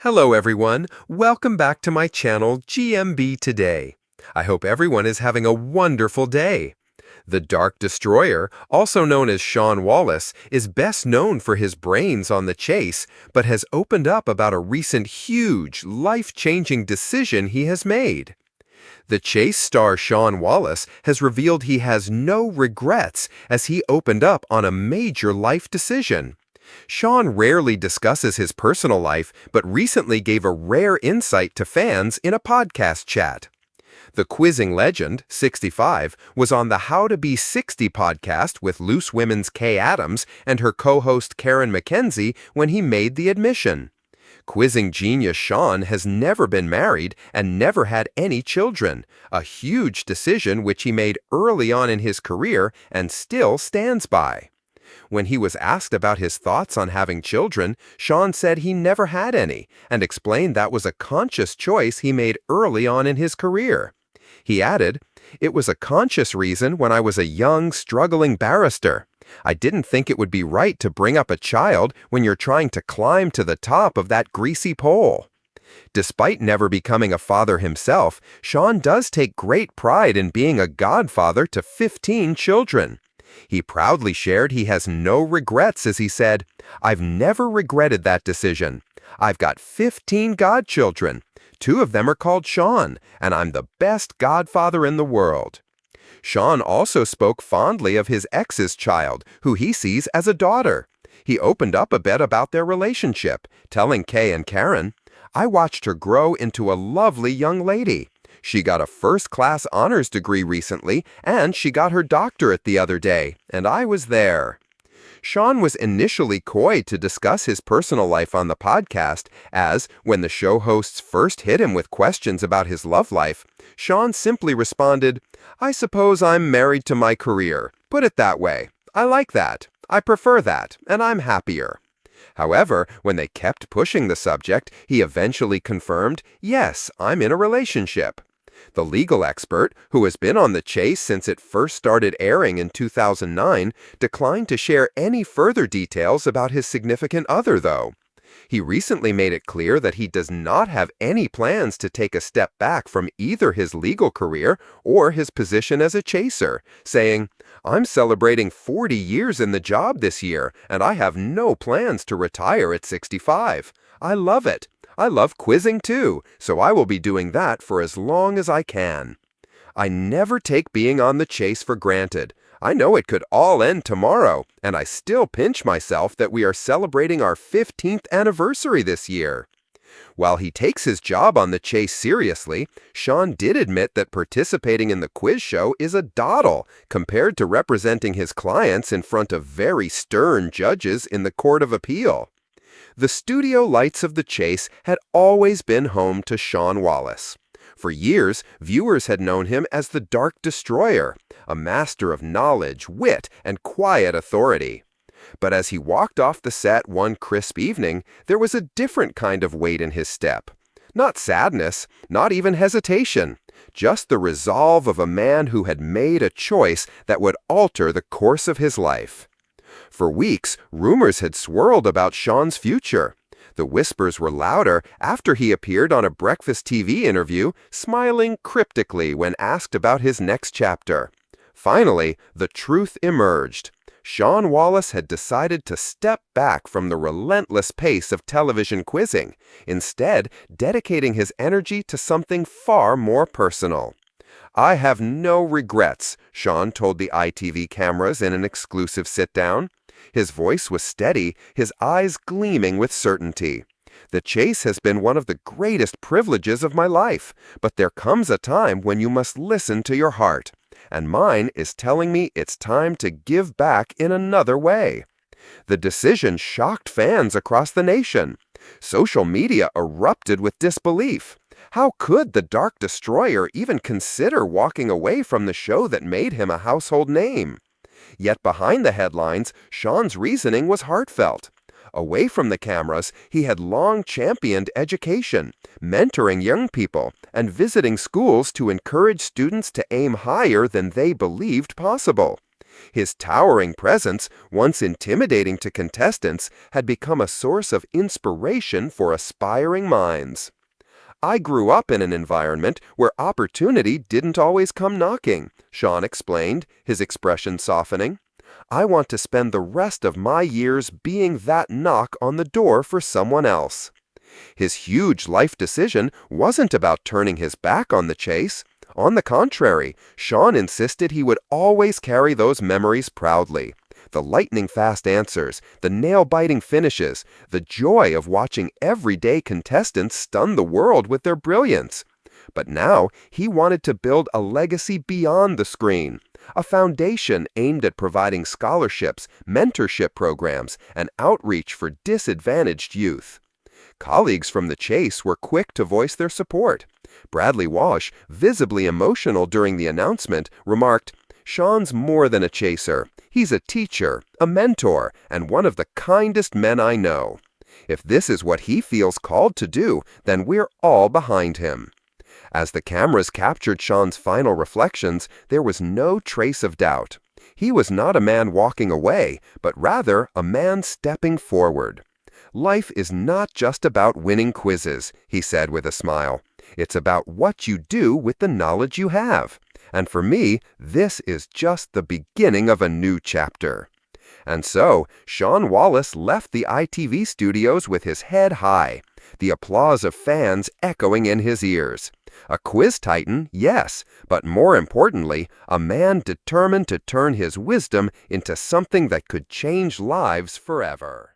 Hello everyone, welcome back to my channel GMB Today. I hope everyone is having a wonderful day. The Dark Destroyer, also known as Shaun Wallace, is best known for his brains on the chase, but has opened up about a recent huge, life-changing decision he has made. The Chase star Shaun Wallace has revealed he has no regrets as he opened up on a major life decision. Shaun rarely discusses his personal life, but recently gave a rare insight to fans in a podcast chat. The quizzing legend, 65, was on the How to Be 60 podcast with Loose Women's Kay Adams and her co-host Karen McKenzie when he made the admission. Quizzing genius Shaun has never been married and never had any children, a huge decision which he made early on in his career and still stands by. When he was asked about his thoughts on having children, Shaun said he never had any and explained that was a conscious choice he made early on in his career. He added, "It was a conscious reason when I was a young, struggling barrister. I didn't think it would be right to bring up a child when you're trying to climb to the top of that greasy pole." Despite never becoming a father himself, Shaun does take great pride in being a godfather to 15 children. He proudly shared he has no regrets as he said, "I've never regretted that decision. I've got 15 godchildren. 2 of them are called Shaun, and I'm the best godfather in the world." Shaun also spoke fondly of his ex's child, who he sees as a daughter. He opened up a bit about their relationship, telling Kay and Karen, "I watched her grow into a lovely young lady. She got a first-class honors degree recently, and she got her doctorate the other day, and I was there." Shaun was initially coy to discuss his personal life on the podcast, as, when the show hosts first hit him with questions about his love life, Shaun simply responded, "I suppose I'm married to my career. Put it that way. I like that. I prefer that, and I'm happier." However, when they kept pushing the subject, he eventually confirmed, "Yes, I'm in a relationship." The legal expert, who has been on the chase since it first started airing in 2009, declined to share any further details about his significant other, though. He recently made it clear that he does not have any plans to take a step back from either his legal career or his position as a chaser, saying, "I'm celebrating 40 years in the job this year, and I have no plans to retire at 65. I love it. I love quizzing too, so I will be doing that for as long as I can. I never take being on the chase for granted. I know it could all end tomorrow, and I still pinch myself that we are celebrating our 15th anniversary this year." While he takes his job on the chase seriously, Shaun did admit that participating in the quiz show is a dawdle compared to representing his clients in front of very stern judges in the Court of Appeal. The studio lights of the chase had always been home to Shaun Wallace. For years, viewers had known him as the Dark Destroyer, a master of knowledge, wit, and quiet authority. But as he walked off the set one crisp evening, there was a different kind of weight in his step. Not sadness, not even hesitation, just the resolve of a man who had made a choice that would alter the course of his life. For weeks, rumors had swirled about Shaun's future. The whispers were louder after he appeared on a breakfast TV interview, smiling cryptically when asked about his next chapter. Finally, the truth emerged. Shaun Wallace had decided to step back from the relentless pace of television quizzing, instead dedicating his energy to something far more personal. "I have no regrets," Shaun told the ITV cameras in an exclusive sit-down. His voice was steady, his eyes gleaming with certainty. "The chase has been one of the greatest privileges of my life, but there comes a time when you must listen to your heart, and mine is telling me it's time to give back in another way." The decision shocked fans across the nation. Social media erupted with disbelief. How could the Dark Destroyer even consider walking away from the show that made him a household name? Yet behind the headlines, Shaun's reasoning was heartfelt. Away from the cameras, he had long championed education, mentoring young people, and visiting schools to encourage students to aim higher than they believed possible. His towering presence, once intimidating to contestants, had become a source of inspiration for aspiring minds. I grew up in an environment where opportunity didn't always come knocking, Shaun explained, his expression softening. I want to spend the rest of my years being that knock on the door for someone else. His huge life decision wasn't about turning his back on the chase. On the contrary, Shaun insisted he would always carry those memories proudly. The lightning-fast answers, the nail-biting finishes, the joy of watching everyday contestants stun the world with their brilliance. But now he wanted to build a legacy beyond the screen, a foundation aimed at providing scholarships, mentorship programs, and outreach for disadvantaged youth. Colleagues from the chase were quick to voice their support. Bradley Walsh, visibly emotional during the announcement, remarked, "Shaun's more than a chaser. He's a teacher, a mentor, and one of the kindest men I know. If this is what he feels called to do, then we're all behind him." As the cameras captured Shaun's final reflections, there was no trace of doubt. He was not a man walking away, but rather a man stepping forward. "Life is not just about winning quizzes," he said with a smile. "It's about what you do with the knowledge you have. And for me, this is just the beginning of a new chapter." And so, Shaun Wallace left the ITV studios with his head high, the applause of fans echoing in his ears. A quiz titan, yes, but more importantly, a man determined to turn his wisdom into something that could change lives forever.